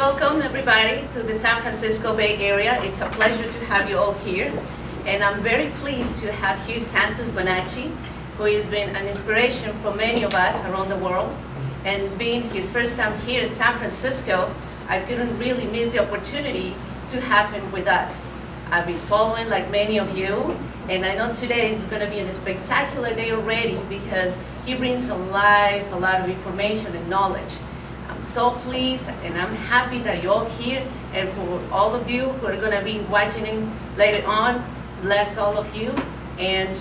Welcome everybody to the San Francisco Bay Area. It's a pleasure to have you all here. And I'm very pleased to have here Santos Bonacci, who has been an inspiration for many of us around the world. And being his first time here in San Francisco, I couldn't really miss the opportunity to have him with us. I've been following like many of you, and I know today is going to be a spectacular day already because he brings alive a lot of information and knowledge. I'm so pleased and I'm happy that you're all here, and for all of you who are going to be watching him later on, bless all of you, and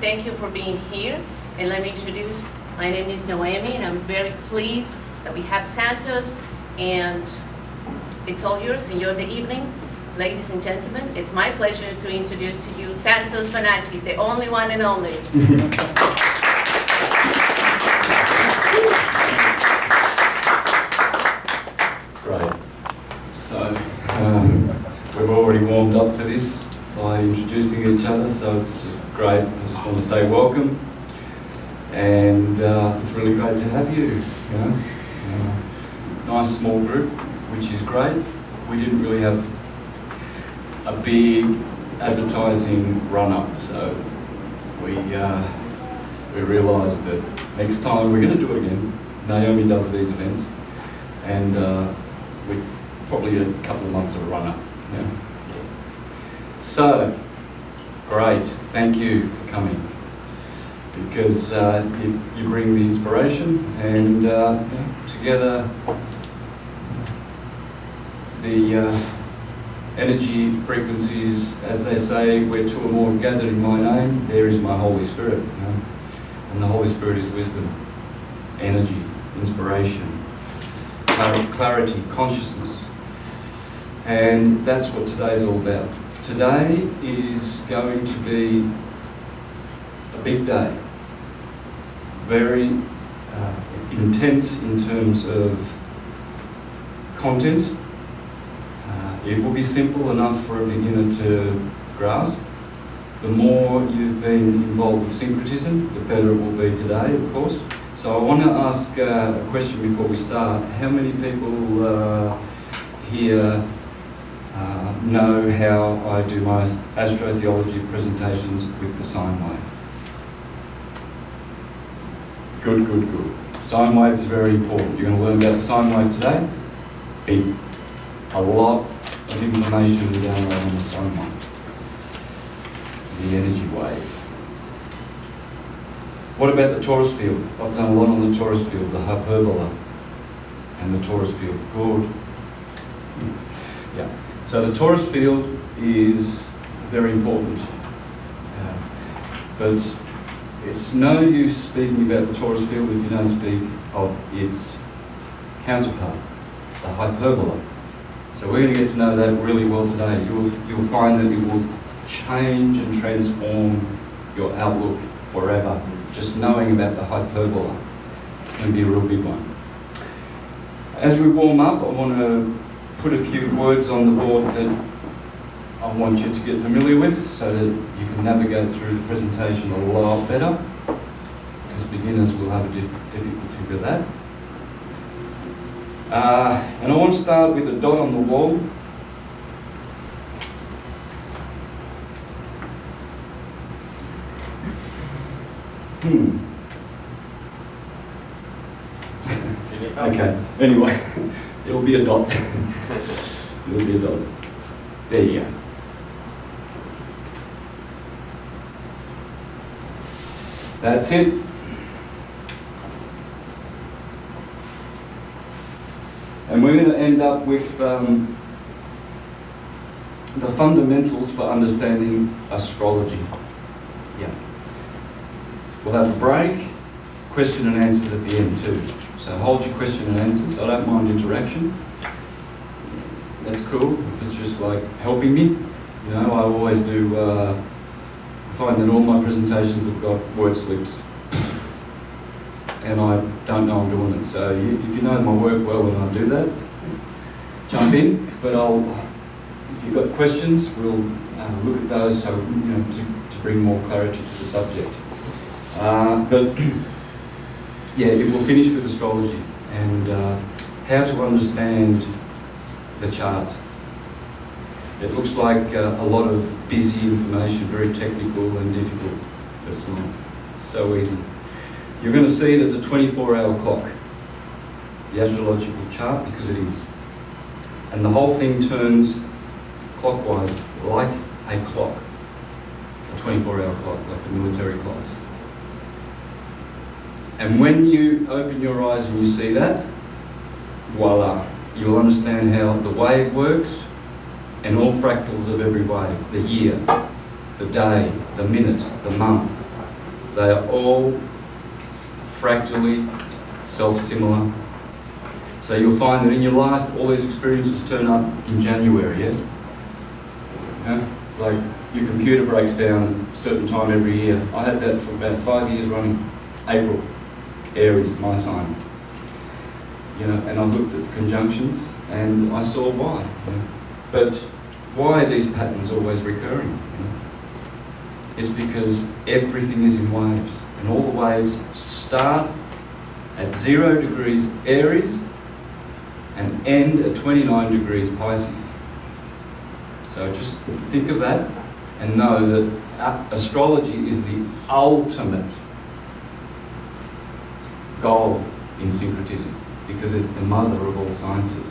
thank you for being here. And let me introduce, my name is Noemi, and I'm very pleased that we have Santos, and it's all yours. Enjoy the evening. Ladies and gentlemen, it's my pleasure to introduce to you Santos Bonacci, the only one and only. Great. So, we've already warmed up to this by introducing each other, so it's just great. I just want to say welcome, and it's really great to have you. Nice small group, which is great. We didn't really have a big advertising run-up, so we realised that next time we're going to do it again. Naomi does these events, and with probably a couple of months of a run-up. Yeah. So, great, thank you for coming, because you bring the inspiration, and together the energy frequencies, as they say, where two or more gathered in my name, there is my Holy Spirit. And the Holy Spirit is wisdom, energy, inspiration, clarity, consciousness. And that's what today's all about. Today is going to be a big day. Very intense in terms of content. It will be simple enough for a beginner to grasp. The more you've been involved with syncretism, the better it will be today, of course. So I want to ask a question before we start. How many people here know how I do my astrotheology presentations with the sine wave? Good, good, good. Sine wave is very important. You're going to learn about the sine wave today. Big. A lot of information to download on the sine wave, the energy wave. What about the torus field? I've done a lot on the torus field, the hyperbola and the torus field. Good. Yeah. So the torus field is very important, but it's no use speaking about the torus field if you don't speak of its counterpart, the hyperbola. So we're going to get to know that really well today. You'll find that it will change and transform your outlook forever. Just knowing about the hyperbola, it's going to be a real big one. As we warm up, I want to put a few words on the board that I want you to get familiar with so that you can navigate through the presentation a lot better, because beginners will have a difficulty with that. And I want to start with a dot on the wall. Okay, anyway, it'll be a dot. It'll be a dot. There you go. That's it. And we're going to end up with the fundamentals for understanding astrology. Yeah. We'll have a break, question and answers at the end too. So hold your question and answers. I don't mind interaction. That's cool. If it's just like helping me, I always do. I find that all my presentations have got word slips, and I don't know I'm doing it. So if you know my work well when I do that, jump in. But if you've got questions, we'll look at those so to bring more clarity to the subject. But yeah, it will finish with astrology and how to understand the chart. It looks like a lot of busy information, very technical and difficult, but it's not. It's so easy. You're going to see it as a 24-hour clock, the astrological chart, because it is. And the whole thing turns clockwise, like a clock, a 24-hour clock, like the military clocks. And when you open your eyes and you see that, voila, you'll understand how the wave works and all fractals of every wave, the year, the day, the minute, the month, they are all fractally self-similar. So you'll find that in your life, all these experiences turn up in January, yeah? Yeah? Like your computer breaks down a certain time every year. I had that for about 5 years running. April, Aries, my sign. You know, and I looked at the conjunctions and I saw why. You know? But why are these patterns always recurring? You know? It's because everything is in waves, and all the waves start at 0 degrees Aries and end at 29 degrees Pisces. So just think of that and know that astrology is the ultimate goal in syncretism, because it's the mother of all sciences.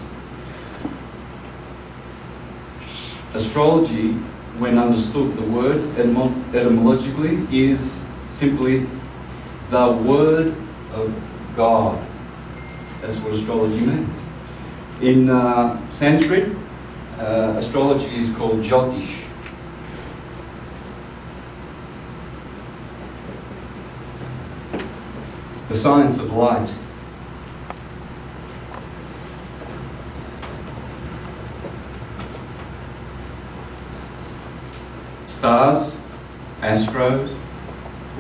Astrology, when understood, the word etymologically is simply the word of God. That's what astrology means. In Sanskrit, astrology is called Jyotish. The science of light. Stars, astros,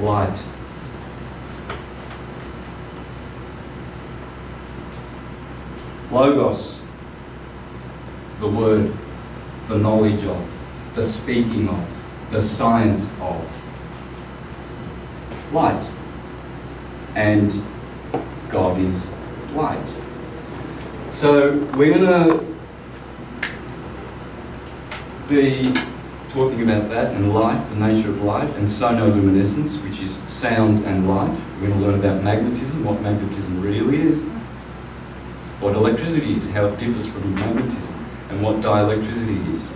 light. Logos, the word, the knowledge of, the speaking of, the science of. Light. And God is light. So we're going to be talking about that and light, the nature of light, and sonoluminescence, which is sound and light. We're going to learn about magnetism, what magnetism really is, what electricity is, how it differs from magnetism, and what dielectricity is.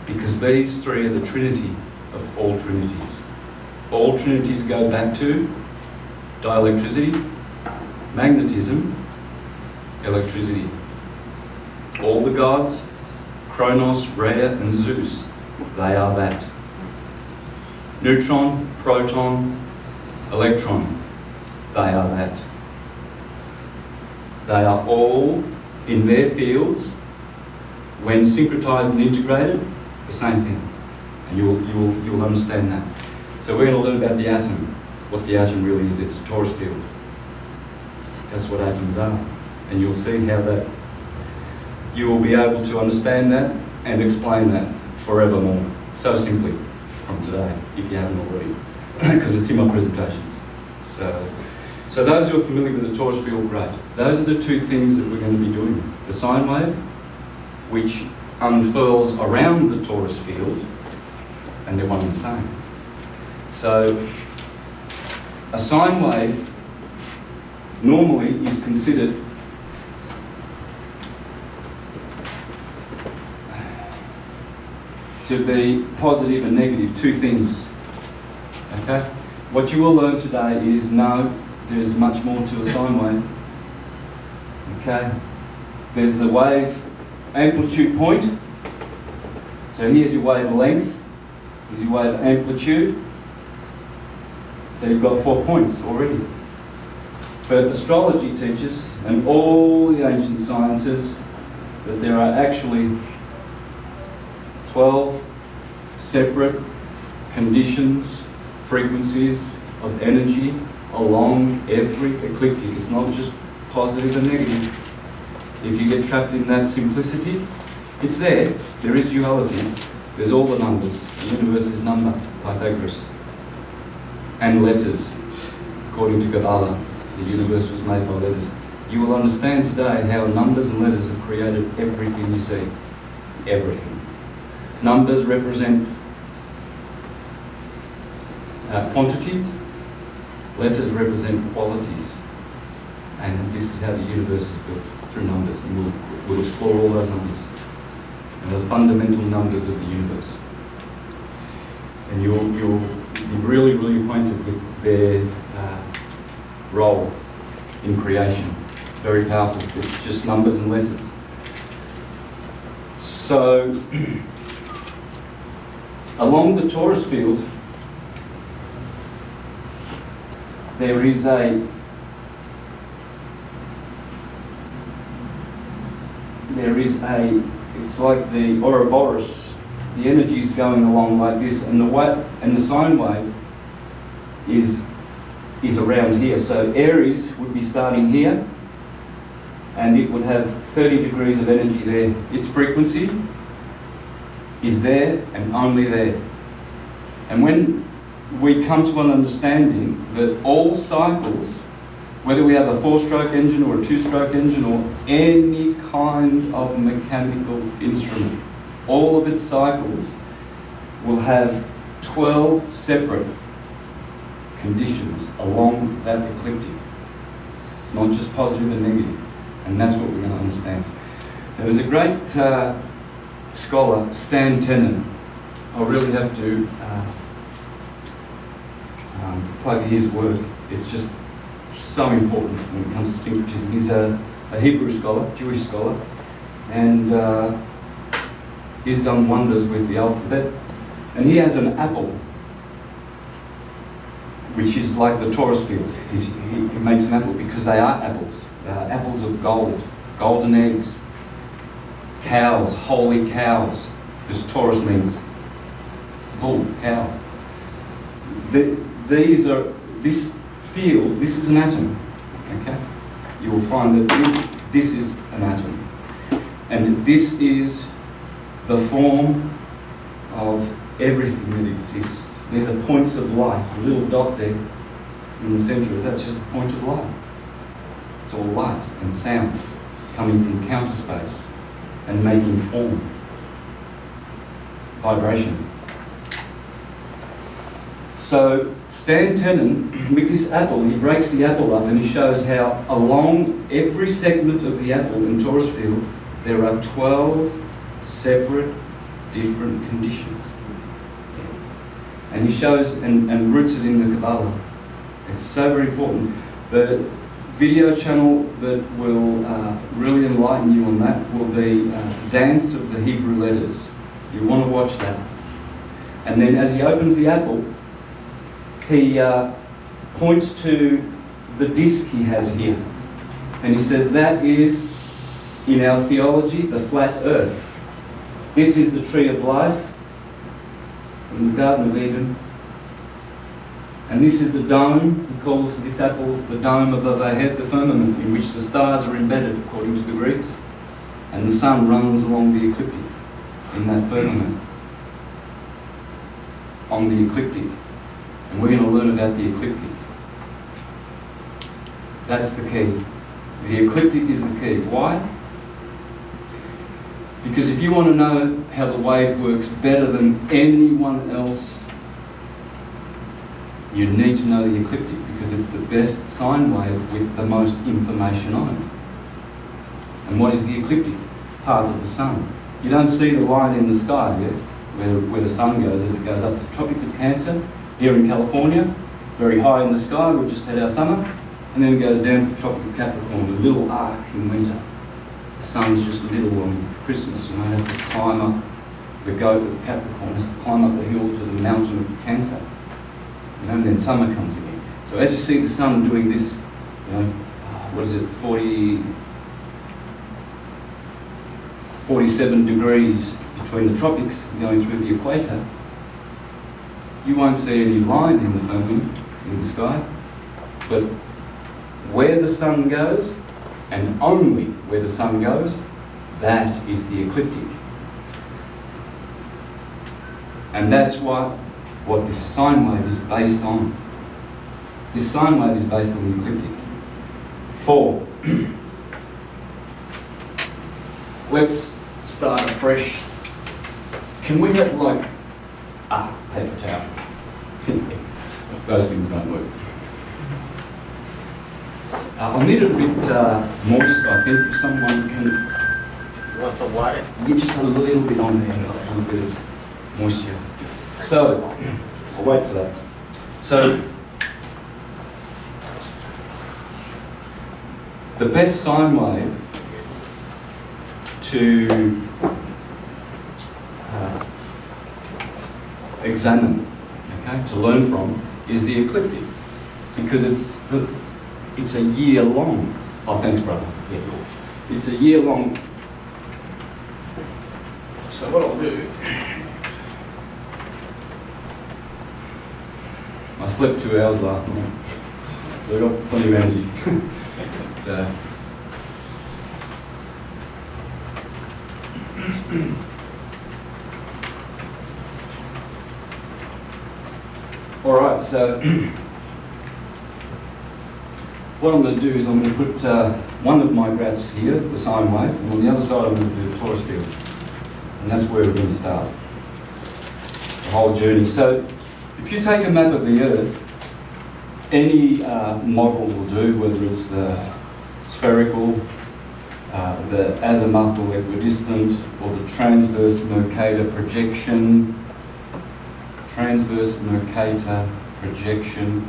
Because these three are the trinity of all trinities. All trinities go back to dielectricity, magnetism, electricity. All the gods, Kronos, Rhea and Zeus, they are that. Neutron, proton, electron, they are that. They are all in their fields, when syncretized and integrated, the same thing. And you'll understand that. So we're going to learn about the atom, what the atom really is. It's a torus field. That's what atoms are. And you'll see how that, you will be able to understand that and explain that forevermore. So simply from today, if you haven't already, because it's in my presentations. So those who are familiar with the torus field, great. Those are the two things that we're going to be doing. The sine wave, which unfurls around the torus field, and they're one and the same. So a sine wave normally is considered to be positive and negative, two things. Okay? What you will learn today is no, there's much more to a sine wave. Okay? There's the wave amplitude point. So here's your wavelength, here's your wave amplitude. So you've got 4 points already. But astrology teaches, and all the ancient sciences, that there are actually 12 separate conditions, frequencies of energy along every ecliptic. It's not just positive and negative. If you get trapped in that simplicity, it's there. There is duality. There's all the numbers. The universe is number, Pythagoras. And letters. According to Kabbalah, the universe was made by letters. you will understand today how numbers and letters have created everything you see. Everything. Numbers represent quantities, letters represent qualities. And this is how the universe is built, through numbers. And we'll explore all those numbers. And the fundamental numbers of the universe. And you'll be really, really acquainted with their role in creation. It's very powerful. It's just numbers and letters. So, along the torus field, there is it's like the Ouroboros. The energy is going along like this, and the sine wave is around here. So Aries would be starting here, and it would have 30 degrees of energy there. Its frequency is there and only there. And when we come to an understanding that all cycles, whether we have a 4-stroke engine or a 2-stroke engine or any kind of mechanical instrument, all of its cycles will have 12 separate conditions along that ecliptic. It's not just positive and negative, and that's what we're going to understand. There was a great scholar, Stan Tenen. I really have to plug his work. It's just so important when it comes to syncretism. He's a Hebrew scholar, Jewish scholar, and he's done wonders with the alphabet. And he has an apple, which is like the torus field. He makes an apple because they are apples. They are apples of gold, golden eggs, cows, holy cows, because torus means bull, cow. This field, this is an atom, okay? You will find that this is an atom. And this is the form of everything that exists. These are points of light, a little dot there in the centre of that's just a point of light. It's all light and sound coming from counter space and making form, vibration. So Stan Tenen, with this apple, he breaks the apple up and he shows how along every segment of the apple in torus field there are 12 separate different conditions. And he shows and roots it in the Kabbalah. It's so very important. The video channel that will really enlighten you on that will be Dance of the Hebrew Letters. You want to watch that. And then as he opens the apple, he points to the disc he has here. And he says that is, in our theology, the flat earth. This is the tree of life in the Garden of Eden. And this is the dome. He calls this apple the dome above our head, the firmament, in which the stars are embedded, according to the Greeks. And the sun runs along the ecliptic in that firmament. On the ecliptic. And we're going to learn about the ecliptic. That's the key. The ecliptic is the key. Why? Because if you want to know how the wave works better than anyone else, you need to know the ecliptic, because it's the best sine wave with the most information on it. And what is the ecliptic? It's part of the sun. You don't see the line in the sky yet, where the sun goes as it goes up the Tropic of Cancer, here in California, very high in the sky. We've just had our summer, and then it goes down to the Tropic of Capricorn, a little arc in winter. The sun's just little on Christmas, it has to climb up the goat of Capricorn, has to climb up the hill to the mountain of Cancer. And then summer comes again. So as you see the sun doing this, 47 degrees between the tropics going through the equator, you won't see any line in the firmament, in the sky. But where the sun goes, and only where the sun goes, that is the ecliptic. And that's what this sine wave is based on. This sine wave is based on the ecliptic. 4. let's start afresh. Can we have like, paper towel? Those things don't work. I'll need it a bit moist, I think, if someone can... You want the water? Yeah, just a little bit on there, a little bit of moisture. So, I'll wait for that. So, the best sine wave to examine, okay, to learn from, is the ecliptic, because it's a year long. Oh, thanks, brother. Yeah, cool. It's a year long. So what I'll do, I slept 2 hours last night. So I got plenty of energy. So. All right, so what I'm going to do is I'm going to put one of my graphs here, the sine wave, and on the other side I'm going to do the torus field. And that's where we're going to start the whole journey. So if you take a map of the Earth, any model will do, whether it's the spherical, the azimuthal equidistant, or the transverse Mercator projection, transverse Mercator projection.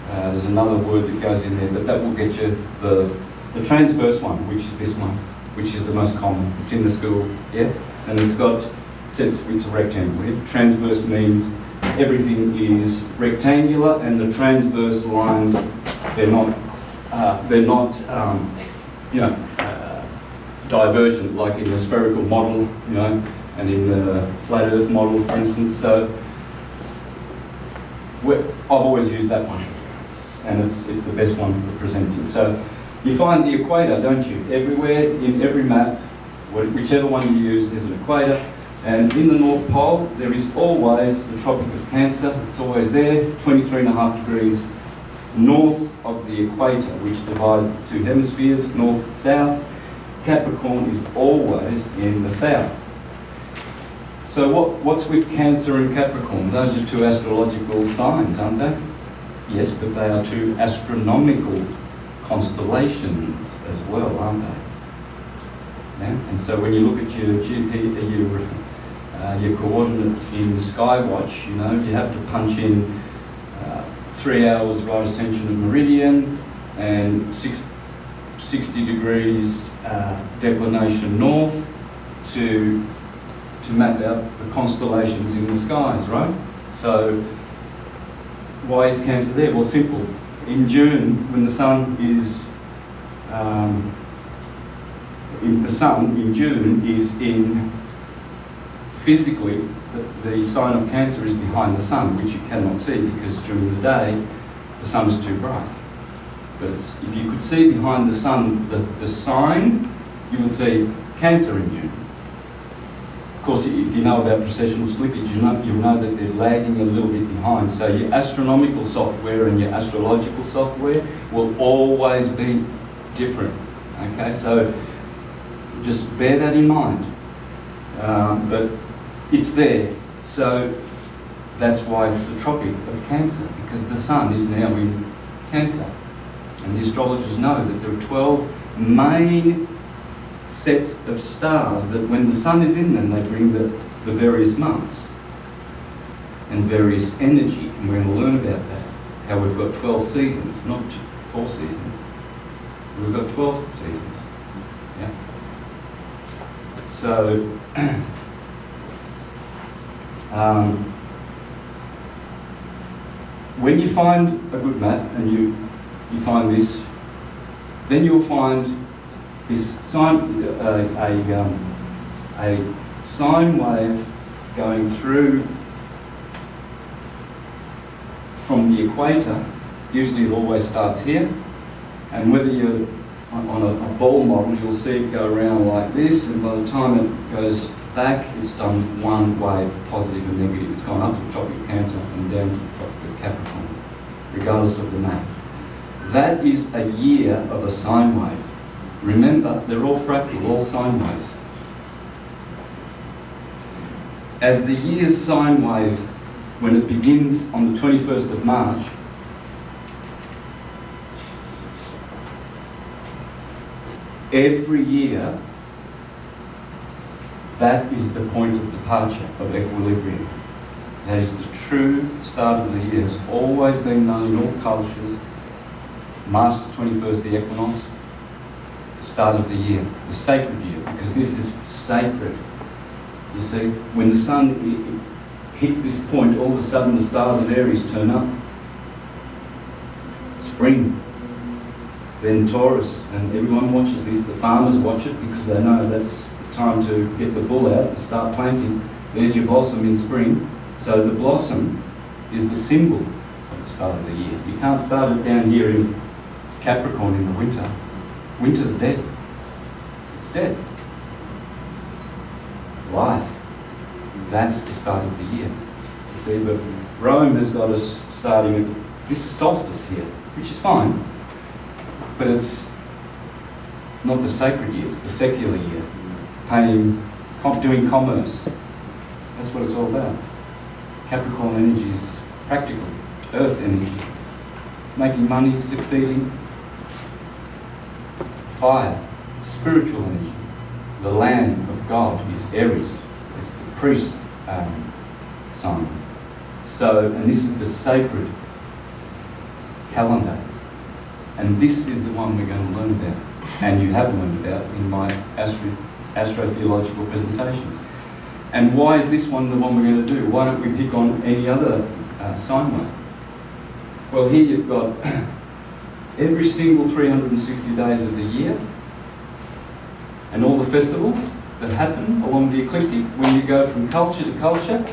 There's another word that goes in there, but that will get you the transverse one, which is this one, which is the most common. It's in the school, yeah? And it's a rectangle. Yeah? Transverse means everything is rectangular, and the transverse lines, they're not divergent like in the spherical model, and in the flat Earth model, for instance. So I've always used that one, and it's the best one for presenting. So you find the equator, don't you? Everywhere, in every map, whichever one you use, there's an equator. And in the North Pole, there is always the Tropic of Cancer. It's always there, 23.5 degrees north of the equator, which divides the two hemispheres, north and south. Capricorn is always in the south. So what's with Cancer and Capricorn? Those are two astrological signs, aren't they? Yes, but they are two astronomical constellations as well, aren't they? Yeah? And so when you look at your coordinates in Skywatch, you have to punch in 3 hours right ascension of meridian and 60 degrees declination north to map out the constellations in the skies, right? So why is Cancer there? Well, simple. In June, when the sun is in June is in physically, the sign of Cancer is behind the sun, which you cannot see because during the day the sun is too bright. But if you could see behind the sun the sign, you would see Cancer in June. Of course, if you know about precessional slippage, you'll know that they're lagging a little bit behind. So your astronomical software and your astrological software will always be different. Okay, so just bear that in mind. But it's there. So that's why it's the Tropic of Cancer, because the sun is now in Cancer. And the astrologers know that there are 12 main sets of stars that when the sun is in them, they bring the various months and various energy. And we're going to learn about that, how we've got 12 seasons, not 4 seasons. We've got 12 seasons. Yeah. So, when you find a good map and you find this, then you'll find this a sine wave going through from the equator. Usually it always starts here, and whether you're on a ball model, you'll see it go around like this, and by the time it goes back, it's done one wave, positive and negative. It's gone up to the Tropic of Cancer and down to the Tropic of Capricorn, regardless of the map. That is a year of a sine wave. Remember, they're all fractal, all sine waves. As the year's sine wave, when it begins on the 21st of March, every year, that is the point of departure of equilibrium. That is the true start of the year. It's always been known in all cultures. March the 21st, the equinox, start of the year, the sacred year, because this is sacred. You see, when the sun hits this point, all of a sudden the stars of Aries turn up. Spring, then Taurus, and everyone watches this. The farmers watch it because they know that's the time to get the bull out and start planting. There's your blossom in spring. So the blossom is the symbol of the start of the year. You can't start it down here in Capricorn in the winter. Winter's dead. It's dead. Life. That's the start of the year. You see, but Rome has got us starting at this solstice here, which is fine, but it's not the sacred year, it's the secular year. Doing commerce. That's what it's all about. Capricorn energy is practical, earth energy. Making money, succeeding. Fire, spiritual energy. The land of God is Aries. It's the priest sign. So, and this is the sacred calendar. And this is the one we're going to learn about. And you have learned about in my astrotheological presentations. And why is this one the one we're going to do? Why don't we pick on any other sine wave? Well, here you've got every single 360 days of the year and all the festivals that happen along the ecliptic. When you go from culture to culture,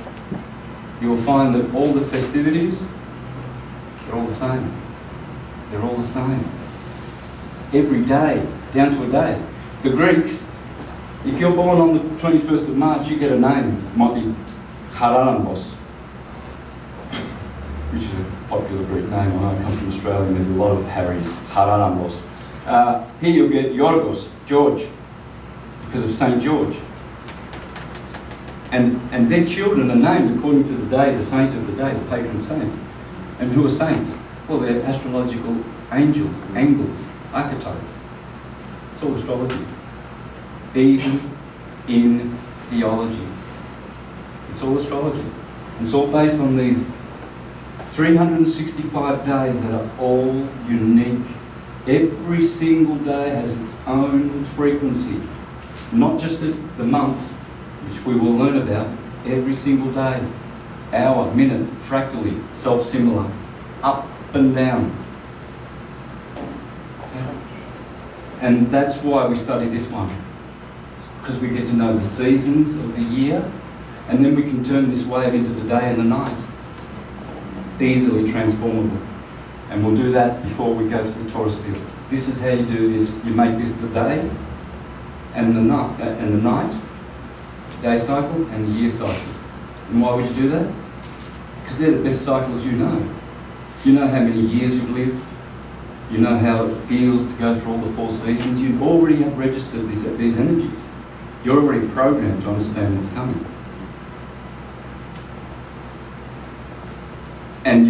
you'll find that all the festivities, they're all the same. They're all the same. Every day, down to a day. The Greeks, if you're born on the 21st of March, you get a name. It might be Charalambos, which is a popular Greek name. When I come from Australia, and there's a lot of Harrys, Charalambos. Here you'll get Yorgos, George, because of St. George. And their children are named according to the day, the saint of the day, the patron saint. And who are saints? Well, they're astrological angels, angles, archetypes. It's all astrology. Even in theology. It's all astrology. It's all based on these 365 days that are all unique. Every single day has its own frequency. Not just the months, which we will learn about, every single day. Hour, minute, fractally, self-similar, up and down. And that's why we study this one. Because we get to know the seasons of the year, and then we can turn this wave into the day and the night. Easily transformable. And we'll do that before we go to the Taurus field. This is how you do this. You make this the day and the night, day cycle and the year cycle. And why would you do that? Because they're the best cycles you know. You know how many years you've lived. You know how it feels to go through all the 4 seasons. You already have registered these energies. You're already programmed to understand what's coming. And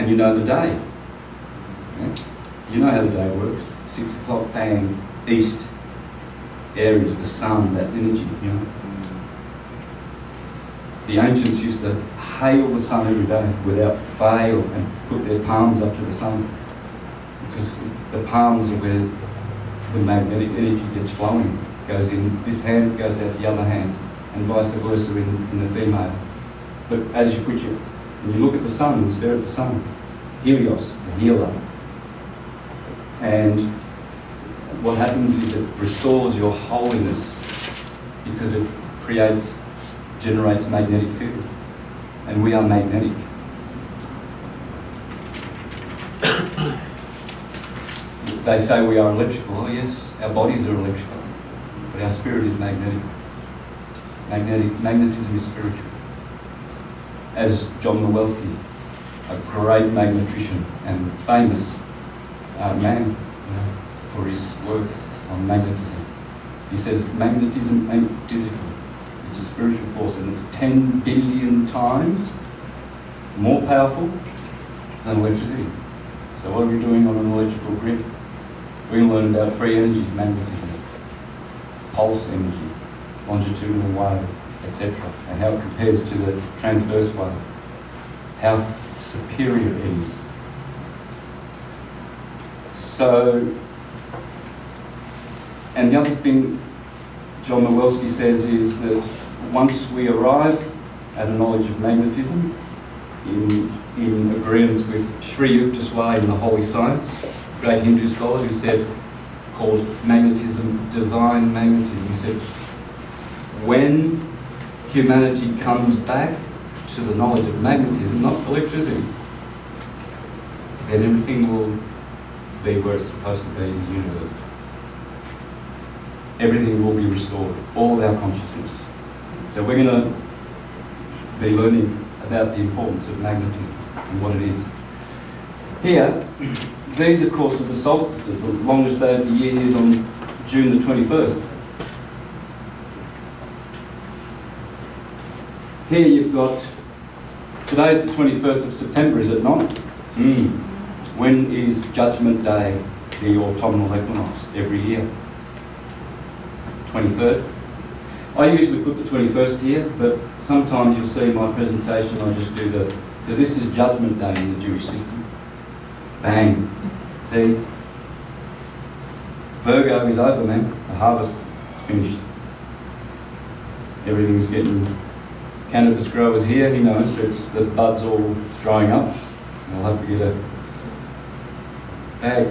you know the day. Yeah? You know how the day works. 6 o'clock, bang, east, Aries, the sun, that energy, you know. The ancients used to hail the sun every day without fail and put their palms up to the sun. Because the palms are where the magnetic energy gets flowing. Goes in this hand, goes out the other hand, and vice versa in the female. But as you when you look at the sun and stare at the sun, Helios, the healer. And what happens is it restores your holiness because it generates magnetic field. And we are magnetic. They say we are electrical. Oh yes, our bodies are electrical, but our spirit is magnetic. Magnetism is spiritual. As John Nowelski, a great magnetician and famous man, for his work, on magnetism. He says magnetism ain't physical. It's a spiritual force, and it's 10 billion times more powerful than electricity. So what are we doing on an electrical grid? We're going to learn about free energy, magnetism, pulse energy, longitudinal wave, etc., and how it compares to the transverse wave, how superior it is. So, and the other thing John Mawelsky says is that once we arrive at a knowledge of magnetism, in agreement with Sri Yukteswar in the Holy Science, great Hindu scholar who said, called magnetism, divine magnetism. He said, when humanity comes back to the knowledge of magnetism, not electricity, then everything will be where it's supposed to be in the universe. Everything will be restored, all of our consciousness. So we're going to be learning about the importance of magnetism and what it is. Here, these of course are the solstices. The longest day of the year is on June the 21st. Here you've got, today is the 21st of September, is it not? When is Judgment Day, the autumnal equinox, every year? 23rd. I usually put the 21st here, but sometimes you'll see in my presentation I just do the, because this is Judgment Day in the Jewish system. Bang. See? Virgo is over, man. The harvest is finished. Everything's getting, cannabis growers here, he knows it's the buds all drying up. I'll have to get a bag.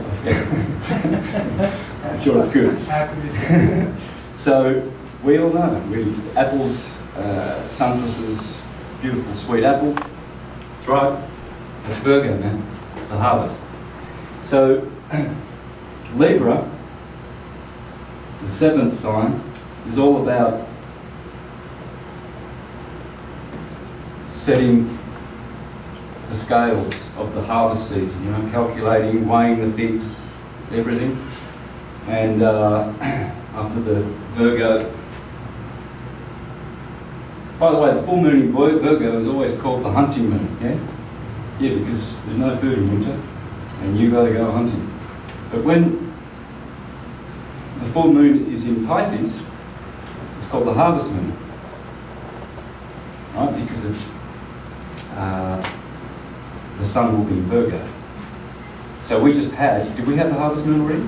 I'm sure it's good. So we all know, apples, Santos' beautiful sweet apple. That's right. That's Virgo, man. It's the harvest. So Libra, the seventh sign, is all about setting the scales of the harvest season, calculating, weighing the figs, everything. And after the Virgo, by the way, the full moon in Virgo is always called the hunting moon, yeah? Yeah, because there's no food in winter, and you got to go hunting. But when the full moon is in Pisces, it's called the harvest moon, right? Because it's the sun will be in Virgo. So we just had, did we have the harvest moon already?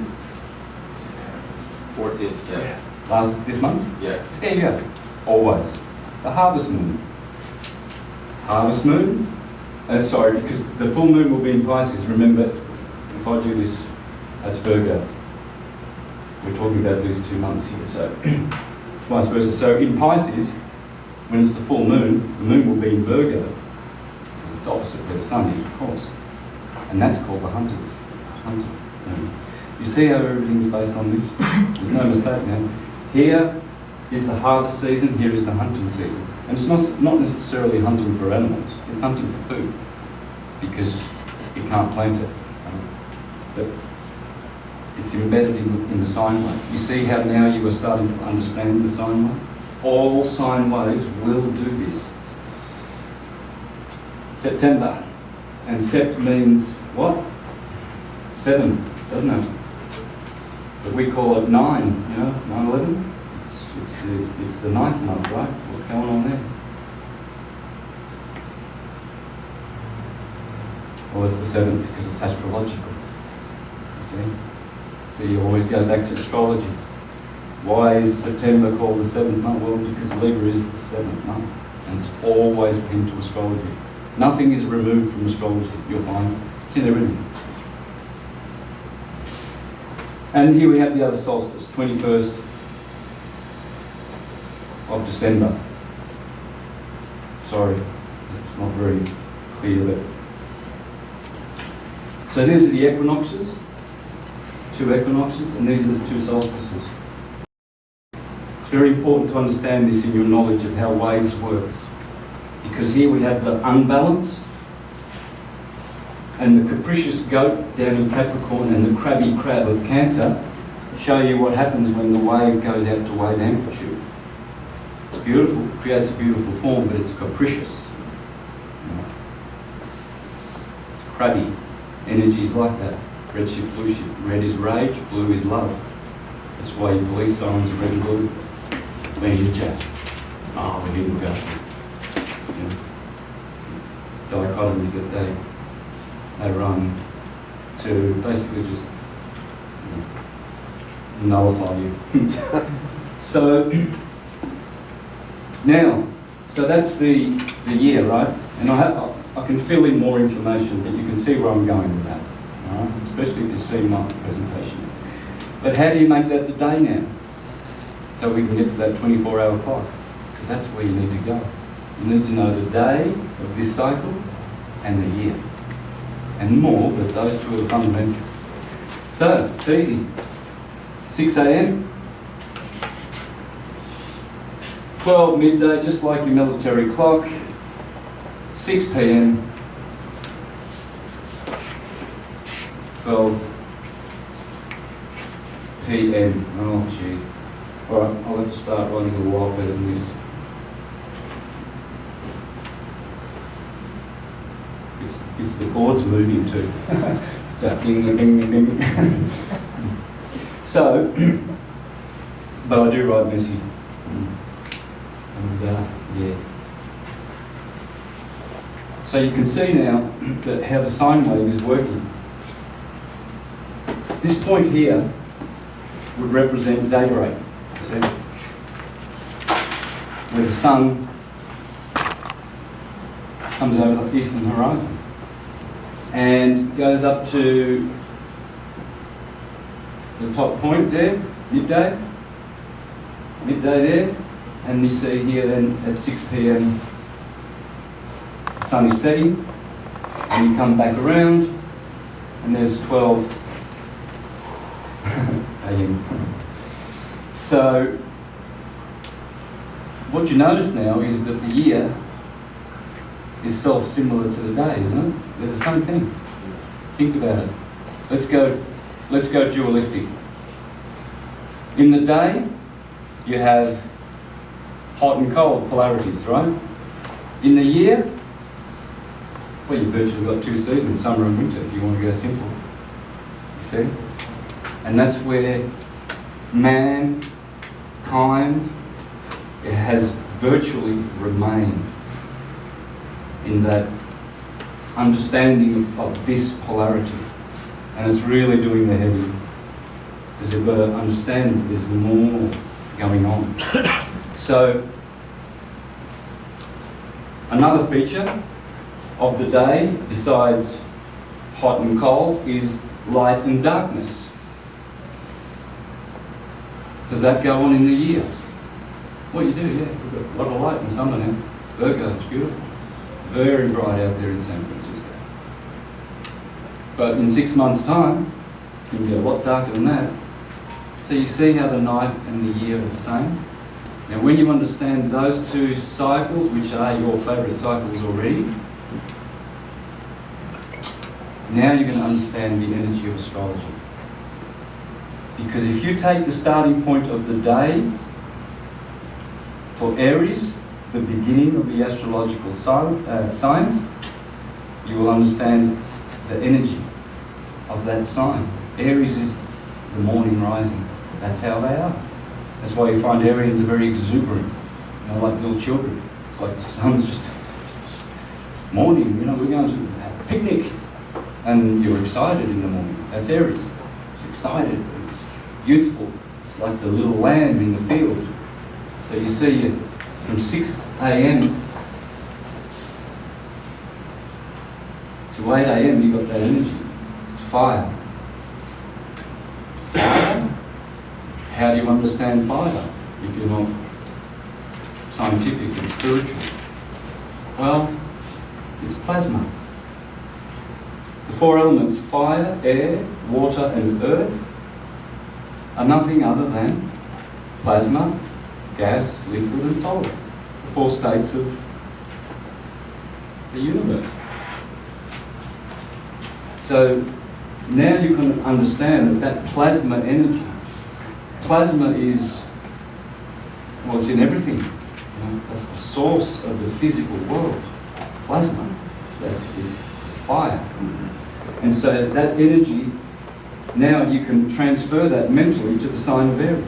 14th, yeah. This month? Yeah. There you go. Always. The harvest moon. Harvest moon. Sorry, because the full moon will be in Pisces. Remember, if I do this, that's Virgo. We're talking about these 2 months here, so vice versa. So in Pisces, when it's the full moon, the moon will be in Virgo, because it's opposite where the sun is, of course. And that's called the hunter moon. You see how everything's based on this? There's no mistake now. Here is the harvest season, here is the hunting season. And it's not necessarily hunting for animals, it's hunting for food, because you can't plant it. But it's embedded in the sine wave. You see how now you are starting to understand the sine wave? All sine waves will do this. September. And sept means what? 7, doesn't it? But we call it 9, 9/11. It's the 9th month, right? What's going on there? Well, it's the 7th because it's astrological. You see? So you always go back to astrology. Why is September called the 7th month? Well, because Libra is the 7th month. And it's always been to astrology. Nothing is removed from astrology, you'll find. It's in everything. And here we have the other solstice, 21st of December. Sorry, it's not very clear there. So these are the equinoxes, 2 equinoxes, and these are the 2 solstices. It's very important to understand this in your knowledge of how waves work, because here we have the unbalance and the capricious goat down in Capricorn and the crabby crab of Cancer. show you what happens when the wave goes out to wave amplitude. It's beautiful, creates a beautiful form, but it's capricious. It's cruddy. Energy is like that. Red shift, blue shift. Red is rage, blue is love. That's why your police sirens are red and blue. Where did you? Oh, we didn't go. You know, it's a dichotomy that they run to basically just nullify you. So now, so that's the year, right? And I can fill in more information, but you can see where I'm going with that, all right? Especially if you see my presentations. But how do you make that the day now? So we can get to that 24-hour clock, because that's where you need to go. You need to know the day of this cycle and the year. And more, but those two are the fundamentals. So, it's easy. 6 a.m. 12 midday, just like your military clock. 6 p.m. 12 p.m. Oh, gee. Alright, I'll have to start writing a while better than this. It's the chords moving too. It's that ding, ding, ding, ding. So, but I do write messy. And yeah. So you can see now that how the sine wave is working. This point here would represent daybreak. See? Where the sun comes over the eastern horizon and goes up to the top point there, midday there, and you see here then at 6 p.m. the sun is setting, and you come back around and there's 12 a.m. So what you notice now is that the year is self-similar to the day, isn't it? They're the same thing. Think about it. Let's go dualistic. In the day, you have hot and cold polarities, right? In the year, well, you've virtually got 2 seasons, summer and winter, if you want to go simple. You see? And that's where mankind, it has virtually remained in that understanding of this polarity. And it's really doing the heavy, because you've got to understand that there's more going on. So, another feature of the day, besides hot and cold, is light and darkness. Does that go on in the year? Well, you do, yeah. We've got a lot of light in summer now. Virgo, it's beautiful. Very bright out there in San Francisco. But in 6 months' time, it's going to be a lot darker than that. So you see how the night and the year are the same? Now when you understand those 2 cycles, which are your favourite cycles already, now you're going to understand the energy of astrology. Because if you take the starting point of the day for Aries, the beginning of the astrological signs, you will understand the energy of that sign. Aries is the morning rising. That's how they are. That's why you find Arians are very exuberant, like little children. It's like the sun's just morning, we're going to have a picnic. And you're excited in the morning. That's Aries. It's excited, it's youthful. It's like the little lamb in the field. So you see from 6 a.m. to 8 a.m. you've got that energy. It's fire. Fire? How do you understand fire if you're not scientific and spiritual? Well, it's plasma. The 4 elements, fire, air, water and earth, are nothing other than plasma, gas, liquid and solid. The 4 states of the universe. So now you can understand that plasma energy plasma is, well, it's in everything. You know, that's the source of the physical world. Plasma. It's fire. And so that energy, now you can transfer that mentally to the sign of Aries.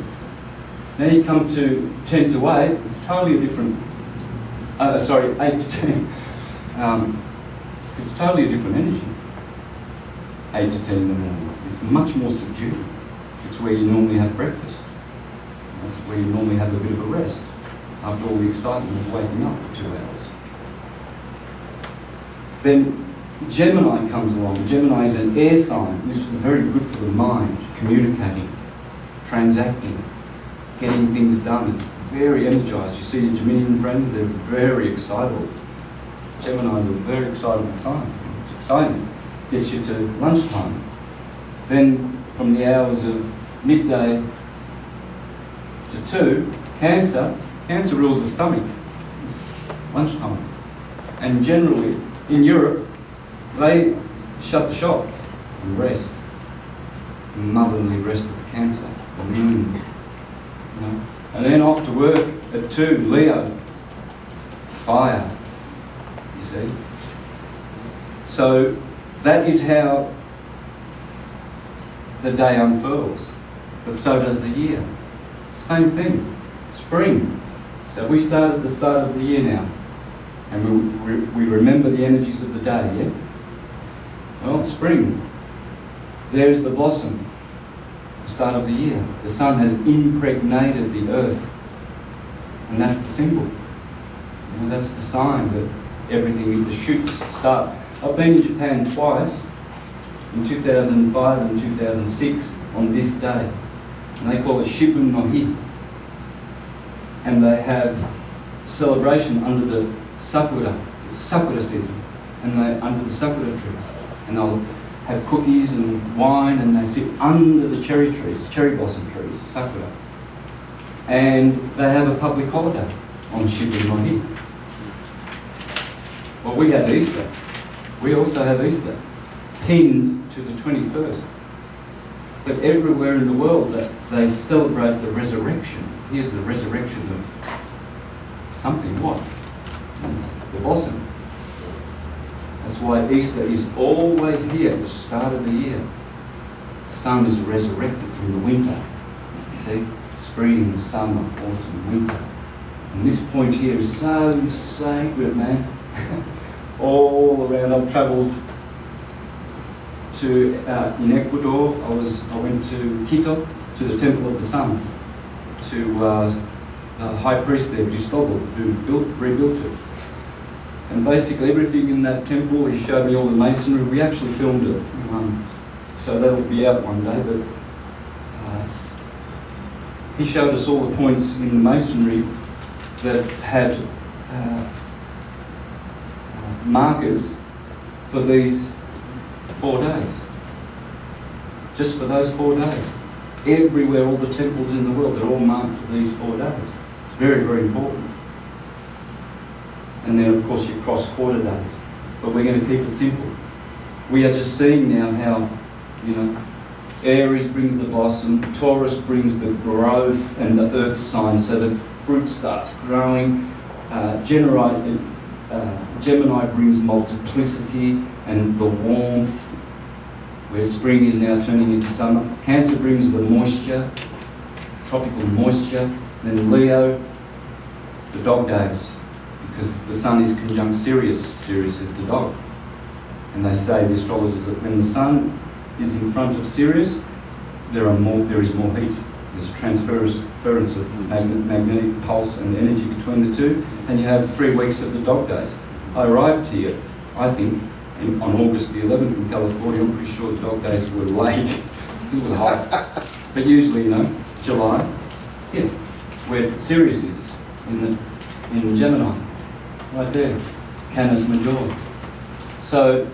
Now you come to 10 to 8, it's totally a different, 8 to 10. It's totally a different energy. 8 to 10 in the morning. It's much more subdued. It's where you normally have breakfast. That's where you normally have a bit of a rest after all the excitement of waking up for 2 hours. Then Gemini comes along. Gemini is an air sign. This is very good for the mind, communicating, transacting, getting things done. It's very energized. You see your Geminian friends, they're very excitable. Gemini is a very excitable sign. It's exciting. Gets you to lunchtime. Then from the hours of midday to 2, Cancer rules the stomach. It's lunchtime. And generally, in Europe, they shut the shop and rest. Motherly rest of Cancer. The moon. You know? And then off to work at 2, Leo. Fire. You see? So that is how the day unfurls. But so does the year. It's the same thing. Spring. So we start at the start of the year now. And we remember the energies of the day, yeah? Well, spring. There's the blossom. The start of the year. The sun has impregnated the earth. And that's the symbol. You know, that's the sign that everything, the shoots start. I've been in Japan twice, in 2005 and 2006, on this day. And they call it Shibun no Hi. And they have celebration under the sakura. It's sakura season. And they're under the sakura trees. And they'll have cookies and wine, and they sit under the cherry trees, cherry blossom trees, sakura. And they have a public holiday on Shibun no Hi. Well, we have Easter. We also have Easter, pinned to the 21st. But everywhere in the world that they celebrate the resurrection. Here's the resurrection of something. What? It's the blossom. That's why Easter is always here at the start of the year. The sun is resurrected from the winter. You see? Spring, summer, autumn, winter. And this point here is so sacred, man. All around. I've travelled to in Ecuador. I went to Quito, to the Temple of the Sun, to the High Priest there, Cristobal, who rebuilt it. And basically everything in that temple, he showed me all the masonry. We actually filmed it, so that'll be out one day. But he showed us all the points in the masonry that had markers for these 4 days. Just for those 4 days. Everywhere, all the temples in the world, they're all marked for these 4 days. It's very, very important. And then, of course, your cross-quarter days. But we're going to keep it simple. We are just seeing now how, you know, Aries brings the blossom, Taurus brings the growth and the earth sign, so that fruit starts growing. Gemini brings multiplicity and the warmth, where spring is now turning into summer. Cancer brings the moisture, tropical moisture. Then Leo, the dog days, because the sun is conjunct Sirius. Sirius is the dog. And they say, the astrologers, that when the sun is in front of Sirius, there is more heat. There's a transference of magnetic pulse and energy between the two, and you have 3 weeks of the dog days. I arrived here, I think, on August the 11th in California. I'm pretty sure the dog days were late. It was hot. But usually, you know, July, yeah, where Sirius is, in Gemini, right there, Canis Major. So,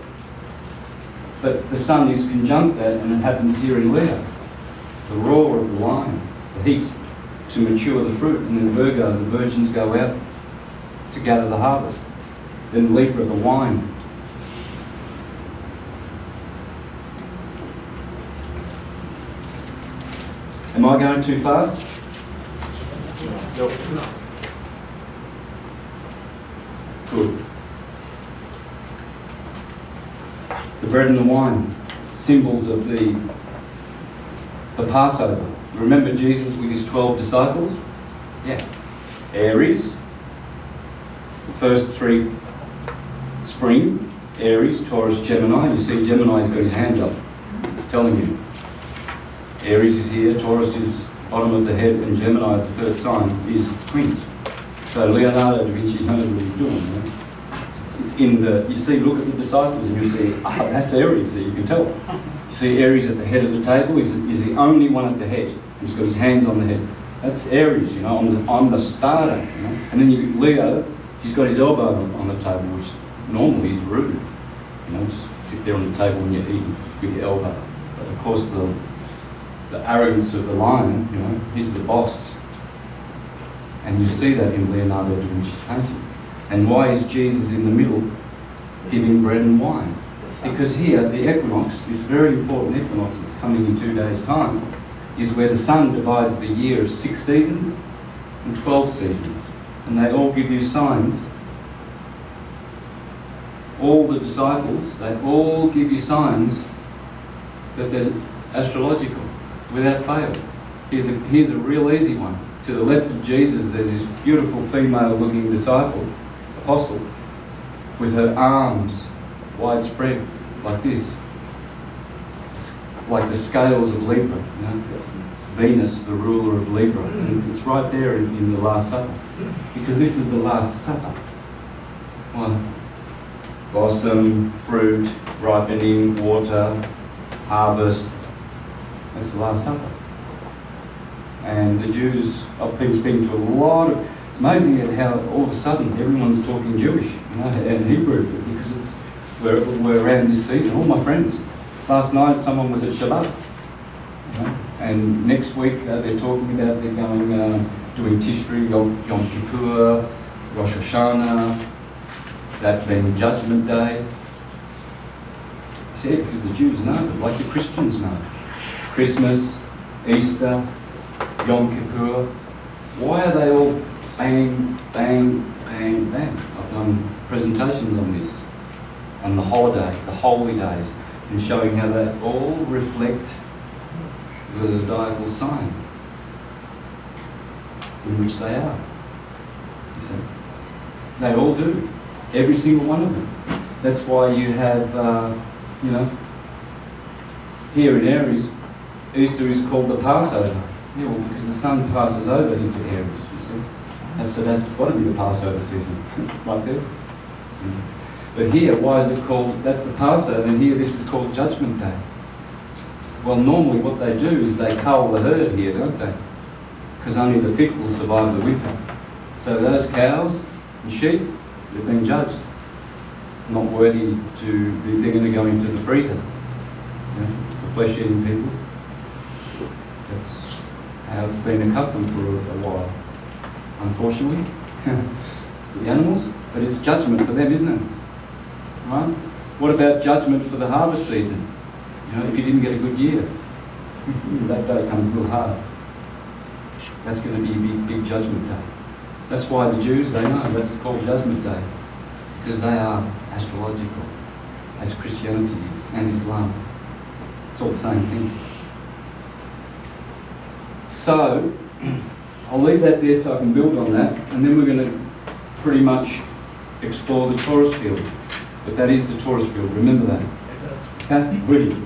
but the sun is conjunct that, and it happens here in Leo. The roar of the lion, the heat to mature the fruit, and then Virgo, the virgins go out to gather the harvest. Then Libra, the wine. Am I going too fast? No. Good. The bread and the wine, symbols of the Passover. Remember Jesus with his 12 disciples? Yeah. Aries, the first three, spring, Aries, Taurus, Gemini. You see Gemini's got his hands up. He's telling you. Aries is here, Taurus is bottom of the head, and Gemini, the third sign, is twins. So Leonardo da Vinci knows what he's doing. You know? It's in the, you see, look at the disciples and you see, that's Aries, you can tell. You see Aries at the head of the table, he's the only one at the head. He's got his hands on the head. That's Aries, you know, I'm the starter, you know. And then you Leo, he's got his elbow on the table, which normally is rude. You know, just sit there on the table and you're eating with your elbow. But of course the arrogance of the lion, you know, he's the boss. And you see that in Leonardo da Vinci's painting. And why is Jesus in the middle giving bread and wine? Because here, the equinox, this very important equinox that's coming in 2 days' time, is where the sun divides the year of 6 seasons and 12 seasons. And they all give you signs. All the disciples, they all give you signs that they're astrological, without fail. Here's a real easy one. To the left of Jesus, there's this beautiful female-looking disciple, apostle, with her arms widespread like this. It's like the scales of Libra, you know? Venus, the ruler of Libra. And it's right there in the Last Supper. Because this is the Last Supper. Well, blossom, fruit, ripening, water, harvest. That's the Last Supper. And the Jews, I've been speaking to a lot of, it's amazing how all of a sudden everyone's talking Jewish, you know, and Hebrew, because we're around this season. All my friends. Last night someone was at Shabbat, you know, and next week they're talking about they're going, doing Tishri, Yom Kippur, Rosh Hashanah, that being Judgment Day. He said, because the Jews know, like the Christians know. Christmas, Easter, Yom Kippur. Why are they all bang, bang, bang, bang? I've done presentations on this, on the holidays, the holy days, and showing how they all reflect the zodiacal sign in which they are. You see? They all do. Every single one of them. That's why you have, you know, here in Aries, Easter is called the Passover. Yeah, well, because the sun passes over into Aries, you see. So that's got to be the Passover season, right there. Yeah. But here, why is it called, that's the Passover, and here this is called Judgment Day. Well, normally what they do is they cull the herd here, don't they? Because only the fit will survive the winter. So those cows and sheep, they've been judged. Not worthy to, they're going to go into the freezer. You know, the flesh-eating people. That's how it's been accustomed for a while, unfortunately, the animals. But it's judgment for them, isn't it? Right? What about judgment for the harvest season? You know, if you didn't get a good year, that day comes real hard. That's going to be a big, big judgment day. That's why the Jews, they know that's called Judgment Day, because they are astrological, as Christianity is, and Islam. It's all the same thing. So, I'll leave that there so I can build on that, and then we're going to pretty much explore the Taurus field. But that is the Taurus field, remember that. Okay? Ready?